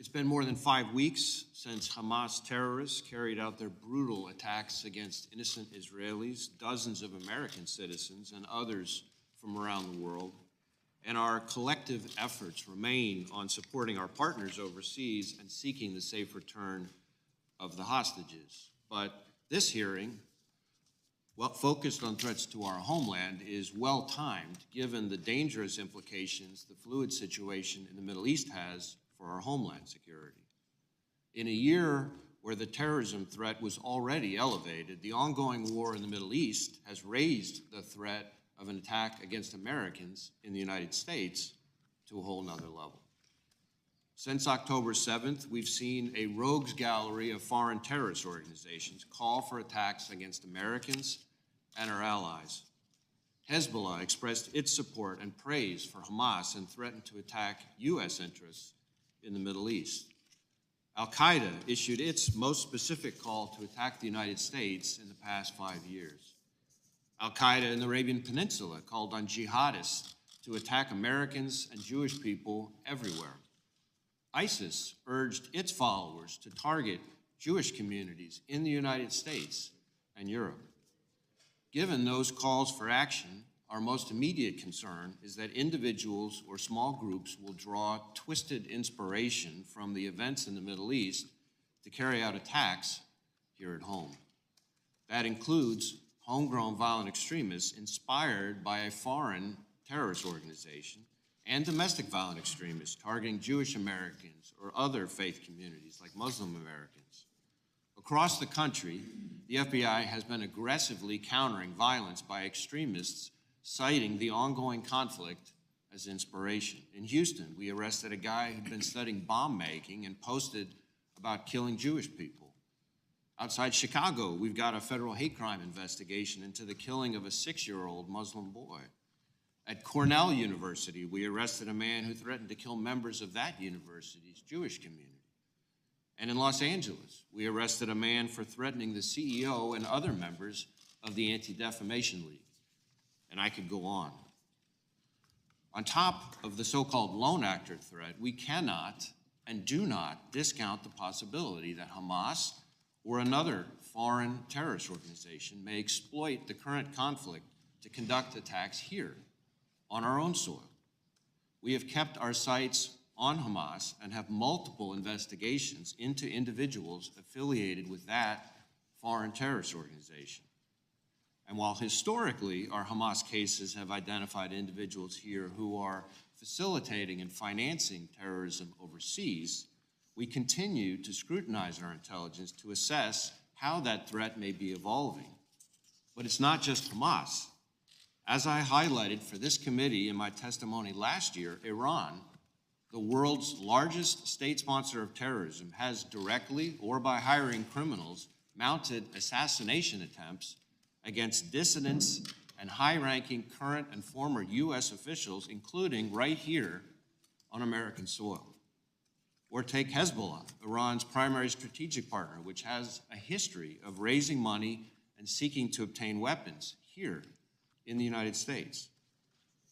It's been more than 5 weeks since Hamas terrorists carried out their brutal attacks against innocent Israelis, dozens of American citizens, and others from around the world. And our collective efforts remain on supporting our partners overseas and seeking the safe return of the hostages. But this hearing, focused on threats to our homeland, is well-timed given the dangerous implications the fluid situation in the Middle East has for our homeland security. In a year where the terrorism threat was already elevated, the ongoing war in the Middle East has raised the threat of an attack against Americans in the United States to a whole nother level. Since October 7th, we've seen a rogues gallery of foreign terrorist organizations call for attacks against Americans and our allies. Hezbollah expressed its support and praise for Hamas and threatened to attack U.S. interests in the Middle East. Al-Qaeda issued its most specific call to attack the United States in the past 5 years. Al-Qaeda in the Arabian Peninsula called on jihadists to attack Americans and Jewish people everywhere. ISIS urged its followers to target Jewish communities in the United States and Europe. Given those calls for action, our most immediate concern is that individuals or small groups will draw twisted inspiration from the events in the Middle East to carry out attacks here at home. That includes homegrown violent extremists inspired by a foreign terrorist organization and domestic violent extremists targeting Jewish Americans or other faith communities like Muslim Americans. Across the country, the FBI has been aggressively countering violence by extremists citing the ongoing conflict as inspiration. In Houston, we arrested a guy who'd been studying bomb making and posted about killing Jewish people. Outside Chicago, we've got a federal hate crime investigation into the killing of a 6-year-old Muslim boy. At Cornell University, we arrested a man who threatened to kill members of that university's Jewish community. And in Los Angeles, we arrested a man for threatening the CEO and other members of the Anti-Defamation League. And I could go on. On top of the so-called lone actor threat, we cannot and do not discount the possibility that Hamas or another foreign terrorist organization may exploit the current conflict to conduct attacks here on our own soil. We have kept our sights on Hamas and have multiple investigations into individuals affiliated with that foreign terrorist organization. And while historically our Hamas cases have identified individuals here who are facilitating and financing terrorism overseas, we continue to scrutinize our intelligence to assess how that threat may be evolving. But it's not just Hamas. As I highlighted for this committee in my testimony last year, Iran, the world's largest state sponsor of terrorism, has directly or by hiring criminals mounted assassination attempts against dissidents and high-ranking current and former U.S. officials, including right here on American soil. Or take Hezbollah, Iran's primary strategic partner, which has a history of raising money and seeking to obtain weapons here in the United States.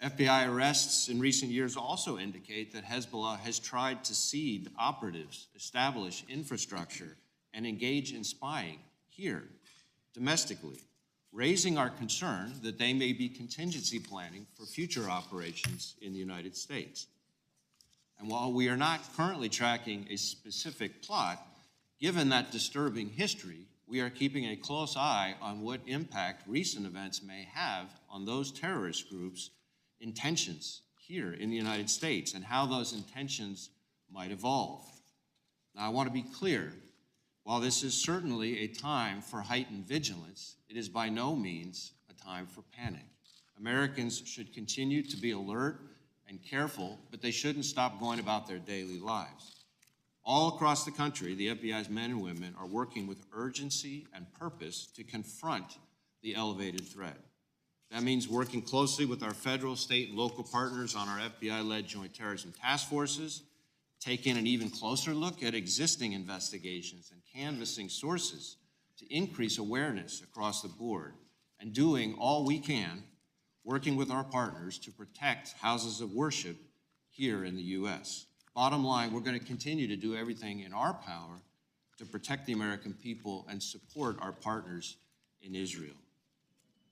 FBI arrests in recent years also indicate that Hezbollah has tried to seed operatives, establish infrastructure, and engage in spying here, domestically, raising our concern that they may be contingency planning for future operations in the United States. And while we are not currently tracking a specific plot, given that disturbing history, we are keeping a close eye on what impact recent events may have on those terrorist groups' intentions here in the United States and how those intentions might evolve. Now, I want to be clear. While this is certainly a time for heightened vigilance, it is by no means a time for panic. Americans should continue to be alert and careful, but they shouldn't stop going about their daily lives. All across the country, the FBI's men and women are working with urgency and purpose to confront the elevated threat. That means working closely with our federal, state, and local partners on our FBI-led joint terrorism task forces, taking an even closer look at existing investigations and canvassing sources to increase awareness across the board, and doing all we can, working with our partners to protect houses of worship here in the U.S. Bottom line, we're going to continue to do everything in our power to protect the American people and support our partners in Israel.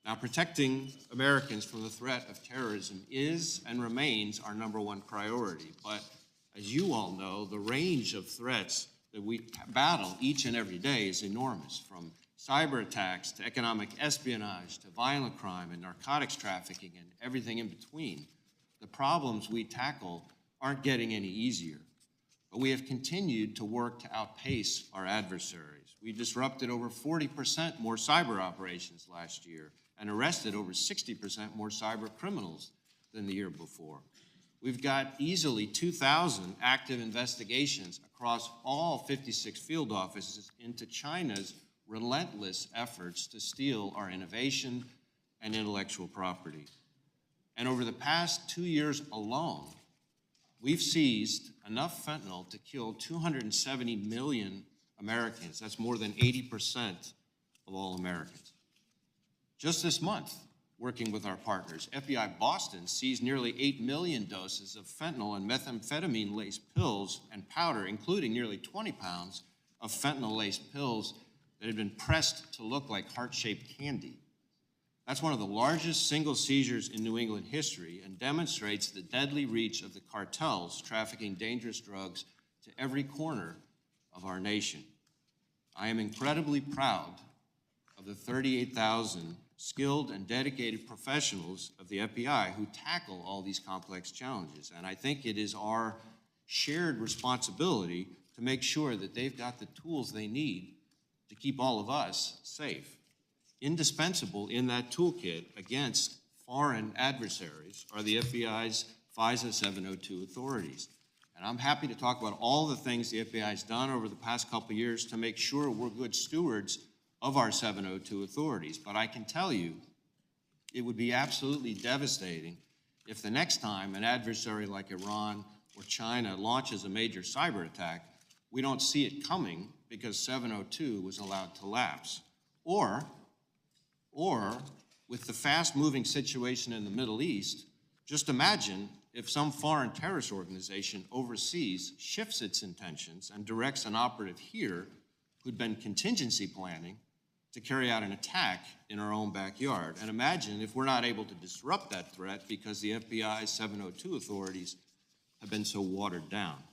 Now, protecting Americans from the threat of terrorism is and remains our #1 priority. But as you all know, the range of threats that we battle each and every day is enormous, from cyber attacks to economic espionage to violent crime and narcotics trafficking and everything in between. The problems we tackle aren't getting any easier, but we have continued to work to outpace our adversaries. We disrupted over 40% more cyber operations last year and arrested over 60% more cyber criminals than the year before. We've got easily 2,000 active investigations across all 56 field offices into China's relentless efforts to steal our innovation and intellectual property. And over the past 2 years alone, we've seized enough fentanyl to kill 270 million Americans. That's more than 80% of all Americans. Just this month, working with our partners, FBI Boston seized nearly 8 million doses of fentanyl and methamphetamine-laced pills and powder, including nearly 20 pounds of fentanyl-laced pills that had been pressed to look like heart-shaped candy. That's one of the largest single seizures in New England history and demonstrates the deadly reach of the cartels trafficking dangerous drugs to every corner of our nation. I am incredibly proud of the 38,000 skilled and dedicated professionals of the FBI who tackle all these complex challenges. And I think it is our shared responsibility to make sure that they've got the tools they need to keep all of us safe. Indispensable in that toolkit against foreign adversaries are the FBI's FISA 702 authorities. And I'm happy to talk about all the things the FBI has done over the past couple of years to make sure we're good stewards of our 702 authorities. But I can tell you, it would be absolutely devastating if the next time an adversary like Iran or China launches a major cyber attack, we don't see it coming because 702 was allowed to lapse. Or with the fast-moving situation in the Middle East, just imagine if some foreign terrorist organization overseas shifts its intentions and directs an operative here who'd been contingency planning to carry out an attack in our own backyard. And imagine if we're not able to disrupt that threat because the FBI's 702 authorities have been so watered down.